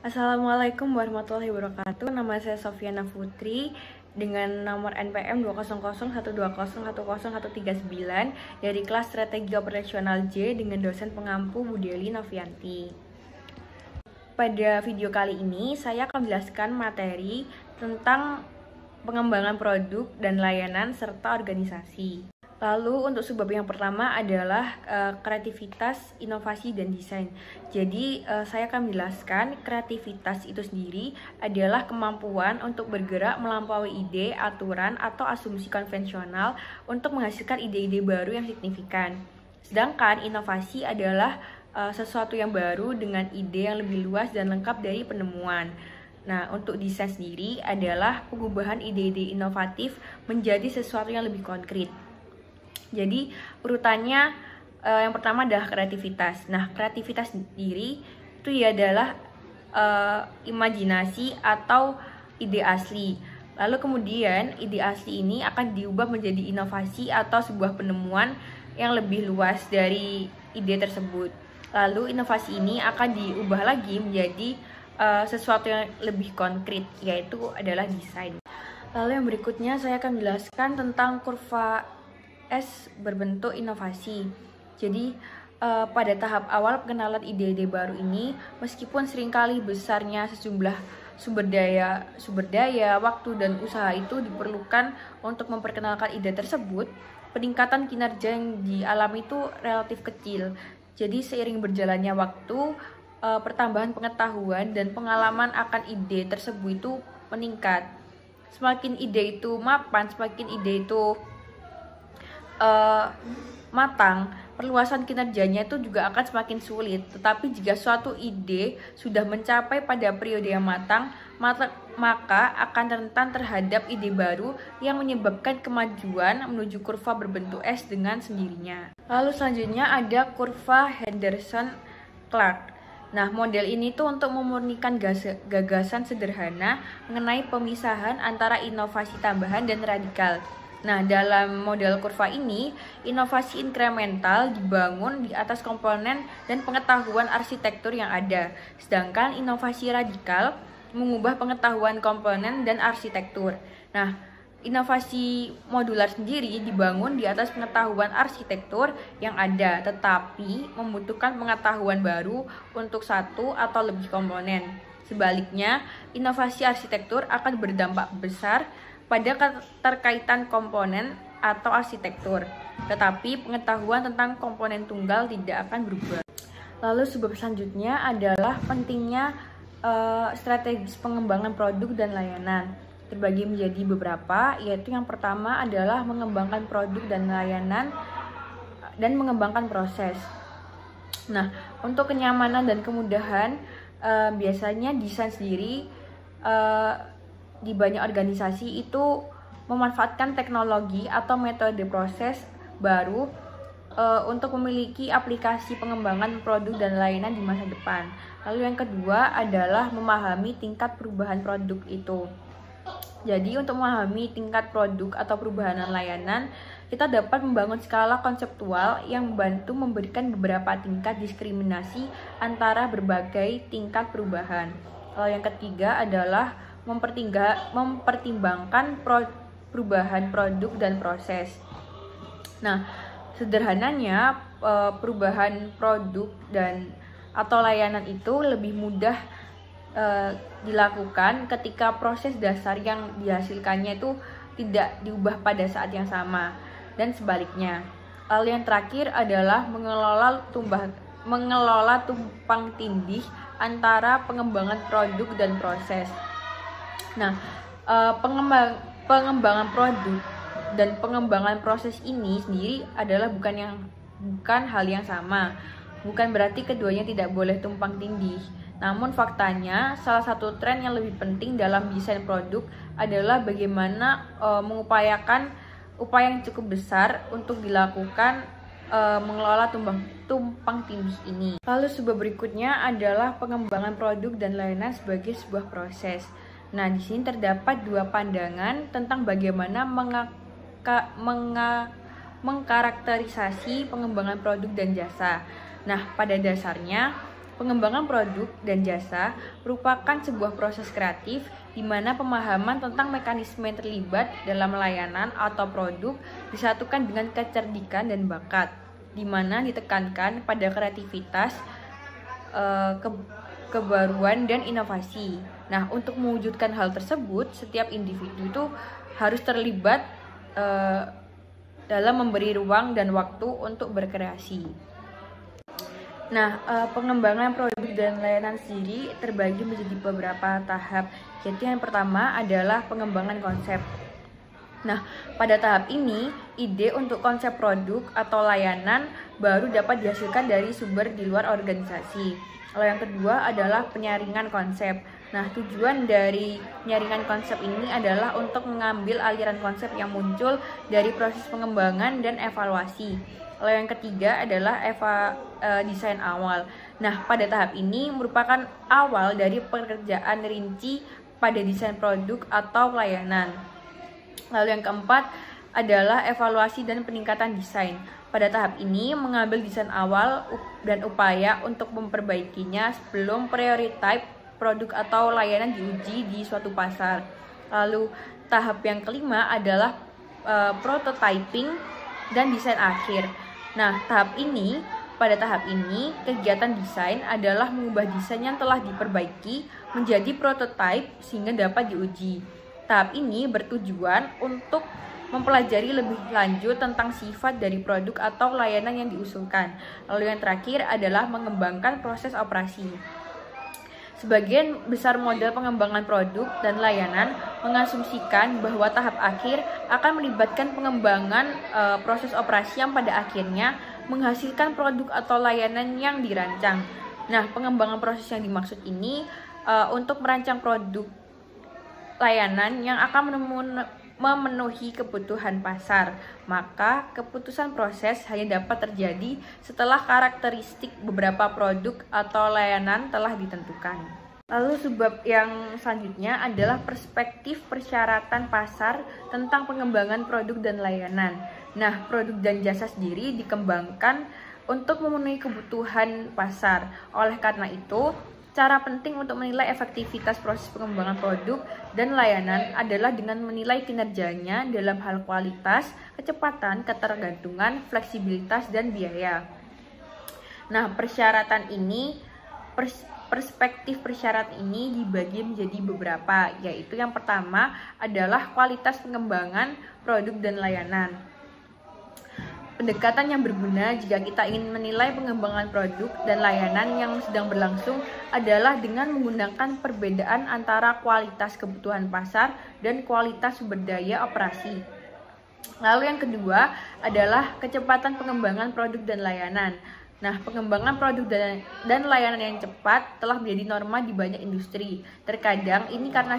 Assalamualaikum warahmatullahi wabarakatuh. Nama saya Sofiana Putri dengan nomor NPM 20012010139 dari kelas Strategi Operasional J dengan dosen pengampu Bu Deli Novianti. Pada video kali ini saya akan menjelaskan materi tentang pengembangan produk dan layanan serta organisasi. Lalu untuk subbab yang pertama adalah kreativitas, inovasi, dan desain. Jadi saya akan menjelaskan kreativitas itu sendiri adalah kemampuan untuk bergerak melampaui ide, aturan, atau asumsi konvensional untuk menghasilkan ide-ide baru yang signifikan. Sedangkan inovasi adalah sesuatu yang baru dengan ide yang lebih luas dan lengkap dari penemuan. Nah, untuk desain sendiri adalah pengubahan ide-ide inovatif menjadi sesuatu yang lebih konkret. Jadi urutannya yang pertama adalah kreativitas. Nah, kreativitas sendiri itu ya adalah imajinasi atau ide asli. Lalu kemudian ide asli ini akan diubah menjadi inovasi atau sebuah penemuan yang lebih luas dari ide tersebut. Lalu inovasi ini akan diubah lagi menjadi sesuatu yang lebih konkret, yaitu adalah desain. Lalu yang berikutnya saya akan menjelaskan tentang kurva S berbentuk inovasi. Jadi pada tahap awal pengenalan ide-ide baru ini, meskipun seringkali besarnya sejumlah sumber daya, waktu, dan usaha itu diperlukan untuk memperkenalkan ide tersebut, peningkatan kinerja yang dialami itu relatif kecil. Jadi seiring berjalannya waktu, pertambahan pengetahuan dan pengalaman akan ide tersebut itu meningkat. Semakin ide itu mapan, semakin ide itu matang, perluasan kinerjanya itu juga akan semakin sulit. Tetapi jika suatu ide sudah mencapai pada periode yang matang, maka akan rentan terhadap ide baru yang menyebabkan kemajuan menuju kurva berbentuk S dengan sendirinya. Lalu selanjutnya ada kurva Henderson-Clark. Nah, model ini tuh untuk memurnikan gagasan sederhana mengenai pemisahan antara inovasi tambahan dan radikal. Nah, dalam model kurva ini, inovasi inkremental dibangun di atas komponen dan pengetahuan arsitektur yang ada. Sedangkan inovasi radikal mengubah pengetahuan komponen dan arsitektur. Nah, inovasi modular sendiri dibangun di atas pengetahuan arsitektur yang ada, tetapi membutuhkan pengetahuan baru untuk satu atau lebih komponen. Sebaliknya, inovasi arsitektur akan berdampak besar pada keterkaitan komponen atau arsitektur, tetapi pengetahuan tentang komponen tunggal tidak akan berubah. Lalu sebab selanjutnya adalah pentingnya strategis pengembangan produk dan layanan. Terbagi menjadi beberapa, yaitu yang pertama adalah mengembangkan produk dan layanan dan mengembangkan proses. Nah, untuk kenyamanan dan kemudahan, biasanya desain sendiri di banyak organisasi itu memanfaatkan teknologi atau metode proses baru untuk memiliki aplikasi pengembangan produk dan layanan di masa depan. Lalu yang kedua adalah memahami tingkat perubahan produk itu. Jadi untuk memahami tingkat produk atau perubahan layanan, kita dapat membangun skala konseptual yang membantu memberikan beberapa tingkat diskriminasi antara berbagai tingkat perubahan. Lalu yang ketiga adalah mempertimbangkan perubahan produk dan proses. Nah, sederhananya perubahan produk dan atau layanan itu lebih mudah dilakukan ketika proses dasar yang dihasilkannya itu tidak diubah pada saat yang sama, dan sebaliknya. Lalu yang terakhir adalah mengelola tumpang tindih antara pengembangan produk dan proses. Nah, pengembangan produk dan pengembangan proses ini sendiri adalah bukan hal yang sama. Bukan berarti keduanya tidak boleh tumpang tindih. Namun faktanya, salah satu tren yang lebih penting dalam desain produk adalah bagaimana mengupayakan upaya yang cukup besar untuk dilakukan mengelola tumpang tindih ini. Lalu sebab berikutnya adalah pengembangan produk dan layanan sebagai sebuah proses. Nah, di sini terdapat dua pandangan tentang bagaimana mengkarakterisasi pengembangan produk dan jasa. Nah, pada dasarnya Pengembangan produk dan jasa merupakan sebuah proses kreatif di mana pemahaman tentang mekanisme yang terlibat dalam layanan atau produk disatukan dengan kecerdikan dan bakat, di mana ditekankan pada kreativitas, kebaruan, dan inovasi. Nah, untuk mewujudkan hal tersebut, setiap individu itu harus terlibat dalam memberi ruang dan waktu untuk berkreasi. Nah, pengembangan produk dan layanan sendiri terbagi menjadi beberapa tahap. Jadi yang pertama adalah pengembangan konsep. Nah, pada tahap ini, ide untuk konsep produk atau layanan baru dapat dihasilkan dari sumber di luar organisasi. Lalu yang kedua adalah penyaringan konsep. Nah, tujuan dari penyaringan konsep ini adalah untuk mengambil aliran konsep yang muncul dari proses pengembangan dan evaluasi. Lalu yang ketiga adalah desain awal. Nah, pada tahap ini merupakan awal dari pekerjaan rinci pada desain produk atau layanan. Lalu yang keempat adalah evaluasi dan peningkatan desain. Pada tahap ini mengambil desain awal dan upaya untuk memperbaikinya sebelum prototype produk atau layanan diuji di suatu pasar. Lalu tahap yang kelima adalah prototyping dan desain akhir. Nah, pada tahap ini, kegiatan desain adalah mengubah desain yang telah diperbaiki menjadi prototype sehingga dapat diuji. Tahap ini bertujuan untuk mempelajari lebih lanjut tentang sifat dari produk atau layanan yang diusulkan. Lalu yang terakhir adalah mengembangkan proses operasi. Sebagian besar model pengembangan produk dan layanan mengasumsikan bahwa tahap akhir akan melibatkan pengembangan proses operasi yang pada akhirnya menghasilkan produk atau layanan yang dirancang. Nah, pengembangan proses yang dimaksud ini untuk merancang produk layanan yang akan memenuhi kebutuhan pasar. Maka keputusan proses hanya dapat terjadi setelah karakteristik beberapa produk atau layanan telah ditentukan. Lalu sebab yang selanjutnya adalah perspektif persyaratan pasar tentang pengembangan produk dan layanan. Nah, produk dan jasa sendiri dikembangkan untuk memenuhi kebutuhan pasar. Oleh karena itu, cara penting untuk menilai efektivitas proses pengembangan produk dan layanan adalah dengan menilai kinerjanya dalam hal kualitas, kecepatan, ketergantungan, fleksibilitas, dan biaya. Nah, perspektif persyaratan ini dibagi menjadi beberapa, yaitu yang pertama adalah kualitas pengembangan produk dan layanan. Pendekatan yang berguna jika kita ingin menilai pengembangan produk dan layanan yang sedang berlangsung adalah dengan menggunakan perbedaan antara kualitas kebutuhan pasar dan kualitas sumber daya operasi. Lalu yang kedua adalah kecepatan pengembangan produk dan layanan. Nah, pengembangan produk dan layanan yang cepat telah menjadi norma di banyak industri. Terkadang ini karena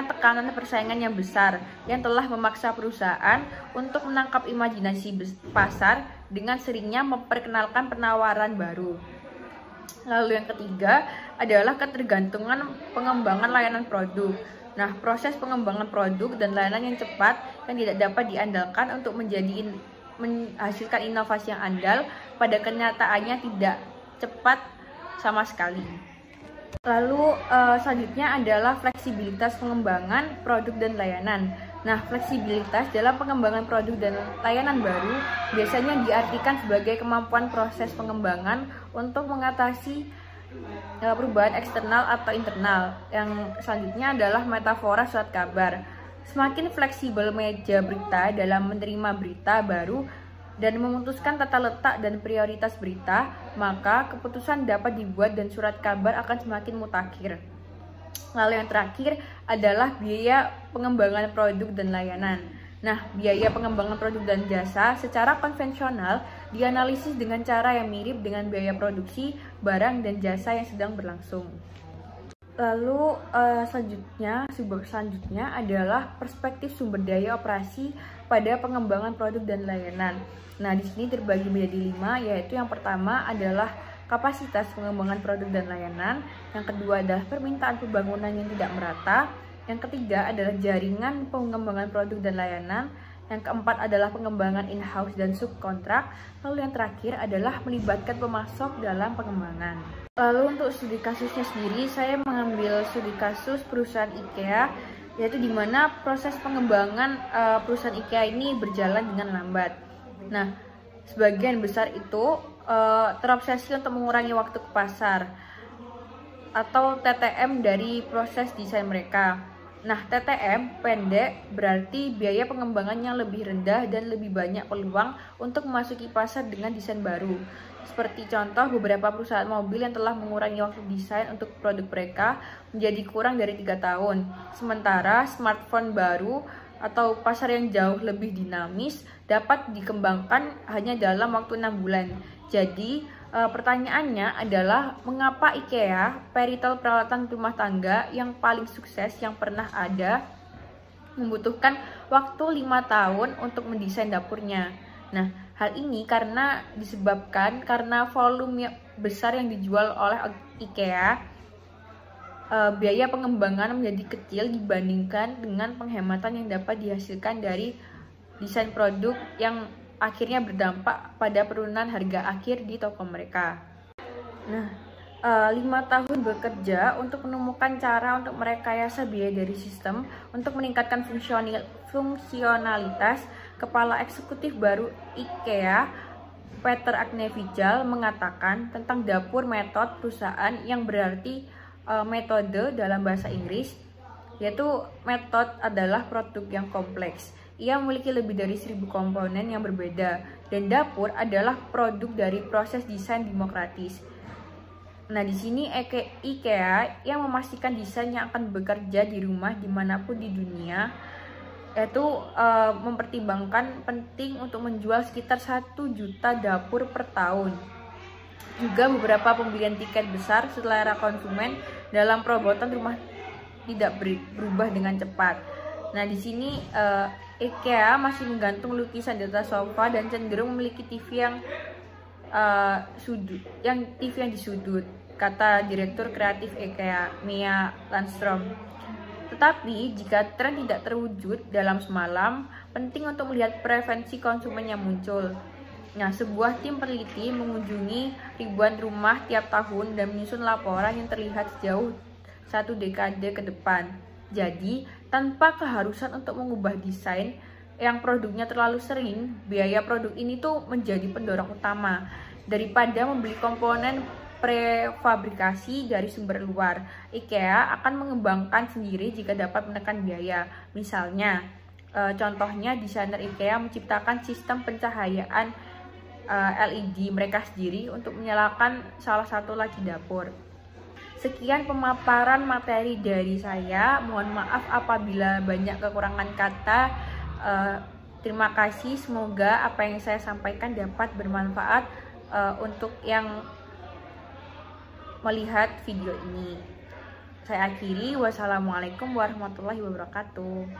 tekanan persaingan yang besar yang telah memaksa perusahaan untuk menangkap imajinasi pasar dengan seringnya memperkenalkan penawaran baru. Lalu yang ketiga adalah ketergantungan pengembangan layanan produk. Nah, proses pengembangan produk dan layanan yang cepat yang tidak dapat diandalkan untuk menghasilkan inovasi yang andal pada kenyataannya tidak cepat sama sekali. Lalu selanjutnya adalah fleksibilitas pengembangan produk dan layanan. Nah, fleksibilitas dalam pengembangan produk dan layanan baru biasanya diartikan sebagai kemampuan proses pengembangan untuk mengatasi perubahan eksternal atau internal. Yang selanjutnya adalah metafora surat kabar. Semakin fleksibel media berita dalam menerima berita baru dan memutuskan tata letak dan prioritas berita, maka keputusan dapat dibuat dan surat kabar akan semakin mutakhir. Lalu yang terakhir adalah biaya pengembangan produk dan layanan. Nah, biaya pengembangan produk dan jasa secara konvensional dianalisis dengan cara yang mirip dengan biaya produksi barang dan jasa yang sedang berlangsung. Lalu selanjutnya adalah perspektif sumber daya operasi pada pengembangan produk dan layanan. Nah, di sini terbagi menjadi 5, yaitu yang pertama adalah kapasitas pengembangan produk dan layanan, yang kedua adalah permintaan pembangunan yang tidak merata, yang ketiga adalah jaringan pengembangan produk dan layanan, Yang keempat adalah pengembangan in-house dan subkontrak. Lalu yang terakhir adalah melibatkan pemasok dalam pengembangan. Lalu untuk studi kasusnya sendiri, saya mengambil studi kasus perusahaan IKEA, yaitu di mana proses pengembangan perusahaan IKEA ini berjalan dengan lambat. Nah, sebagian besar itu terobsesi untuk mengurangi waktu ke pasar atau TTM dari proses desain mereka. Nah, TTM pendek berarti biaya pengembangannya lebih rendah dan lebih banyak peluang untuk memasuki pasar dengan desain baru. Seperti contoh beberapa perusahaan mobil yang telah mengurangi waktu desain untuk produk mereka menjadi kurang dari 3 tahun. Sementara smartphone baru atau pasar yang jauh lebih dinamis dapat dikembangkan hanya dalam waktu 6 bulan. Jadi, pertanyaannya adalah mengapa IKEA, peritel peralatan rumah tangga yang paling sukses yang pernah ada, membutuhkan waktu 5 tahun untuk mendesain dapurnya. Nah, hal ini disebabkan karena volume besar yang dijual oleh IKEA, biaya pengembangan menjadi kecil dibandingkan dengan penghematan yang dapat dihasilkan dari desain produk yang akhirnya berdampak pada penurunan harga akhir di toko mereka. Nah, 5 tahun bekerja untuk menemukan cara untuk merekayasa biaya dari sistem untuk meningkatkan fungsionalitas. Kepala eksekutif baru IKEA, Peter Agnevijal, mengatakan tentang dapur metode perusahaan yang berarti metode dalam bahasa Inggris, yaitu metode adalah produk yang kompleks. Ia memiliki lebih dari 1000 komponen yang berbeda, dan dapur adalah produk dari proses desain demokratis. Nah, di sini IKEA yang memastikan desain yang akan bekerja di rumah dimanapun di dunia, yaitu mempertimbangkan penting untuk menjual sekitar 1 juta dapur per tahun. Juga beberapa pembelian tiket besar selera konsumen dalam perobotan rumah tidak berubah dengan cepat. Nah, di sini IKEA masih menggantung lukisan di atas sofa dan cenderung memiliki TV yang di sudut, kata Direktur Kreatif IKEA, Mia Landstrom. Tetapi jika tren tidak terwujud dalam semalam, penting untuk melihat preferensi konsumen yang muncul. Nah, sebuah tim peneliti mengunjungi ribuan rumah tiap tahun dan menyusun laporan yang terlihat sejauh 1 dekade ke depan. Jadi, tanpa keharusan untuk mengubah desain yang produknya terlalu sering, biaya produk ini tuh menjadi pendorong utama daripada membeli komponen prefabrikasi dari sumber luar. IKEA akan mengembangkan sendiri jika dapat menekan biaya. Misalnya, contohnya desainer IKEA menciptakan sistem pencahayaan LED mereka sendiri untuk menyalakan salah satu laci dapur. Sekian pemaparan materi dari saya. Mohon maaf apabila banyak kekurangan kata. Terima kasih. Semoga apa yang saya sampaikan dapat bermanfaat untuk yang melihat video ini. Saya akhiri. Wassalamualaikum warahmatullahi wabarakatuh.